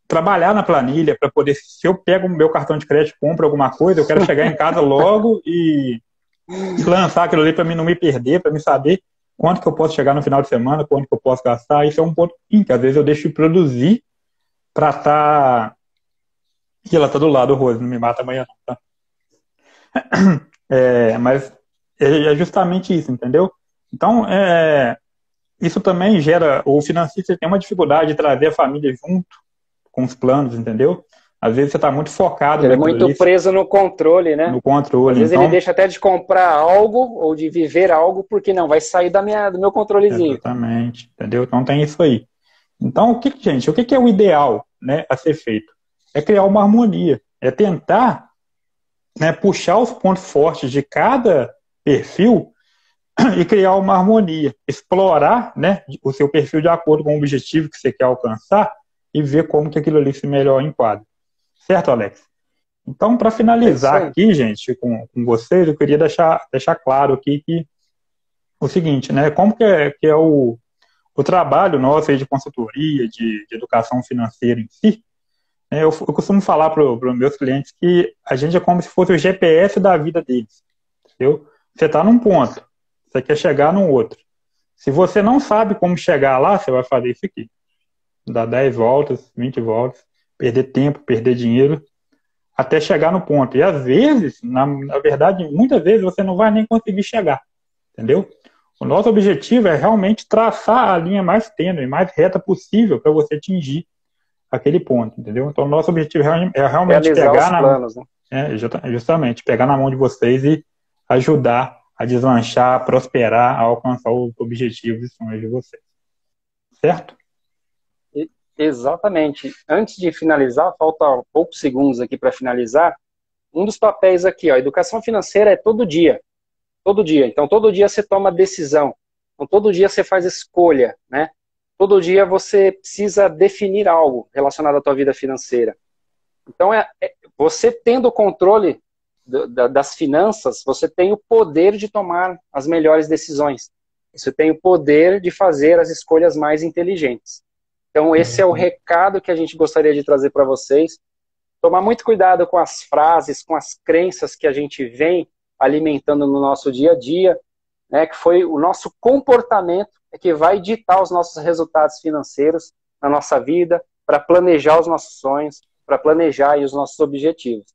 trabalhar na planilha, para poder, se eu pego o meu cartão de crédito e compro alguma coisa, eu quero chegar em casa logo e lançar aquilo ali para mim não me perder, para mim saber quanto que eu posso chegar no final de semana, quanto que eu posso gastar. Isso é um ponto que às vezes eu deixo de produzir para estar... E ela tá do lado, Rose, não me mata amanhã não, tá? Mas é justamente isso, entendeu? Então, isso também gera... O financista tem uma dificuldade de trazer a família junto com os planos, entendeu? Às vezes você está muito focado... Ele é muito preso no controle, né? No controle. Às vezes ele deixa até de comprar algo ou de viver algo porque não, vai sair do meu controlezinho. Exatamente, entendeu? Então tem isso aí. Então, o que é o ideal, né, a ser feito? É criar uma harmonia. É tentar, né, puxar os pontos fortes de cada perfil e criar uma harmonia. Explorar, né, o seu perfil de acordo com o objetivo que você quer alcançar e ver como que aquilo ali se melhor enquadra. Certo, Alex? Então, para finalizar aqui, gente, com vocês, eu queria deixar claro aqui que o seguinte, né? Como que é o trabalho nosso aí de consultoria, de educação financeira em si, né? Eu costumo falar para os meus clientes que a gente é como se fosse o GPS da vida deles, entendeu? Você está num ponto, você quer chegar num outro. Se você não sabe como chegar lá, você vai fazer isso aqui. Dar 10 voltas, 20 voltas, perder tempo, perder dinheiro, até chegar no ponto. E às vezes, na verdade, muitas vezes você não vai nem conseguir chegar, entendeu? O nosso objetivo é realmente traçar a linha mais tênue, mais reta possível para você atingir aquele ponto, entendeu? Então, o nosso objetivo é realmente realizar pegar os planos, né? justamente, pegar na mão de vocês e ajudar a deslanchar, a prosperar, a alcançar os objetivos e sonhos de vocês. Certo? Exatamente. Antes de finalizar, falta poucos segundos aqui para finalizar. Um dos papéis aqui, ó, educação financeira é todo dia. Todo dia. Então, todo dia você toma decisão. Então, todo dia você faz escolha, né? Todo dia você precisa definir algo relacionado à tua vida financeira. Então, você tendo o controle das finanças, você tem o poder de tomar as melhores decisões. Você tem o poder de fazer as escolhas mais inteligentes. Então, esse é o recado que a gente gostaria de trazer para vocês. Tomar muito cuidado com as frases, com as crenças que a gente vem alimentando no nosso dia a dia, né, que foi o nosso comportamento que vai ditar os nossos resultados financeiros na nossa vida, para planejar os nossos sonhos, para planejar aí os nossos objetivos.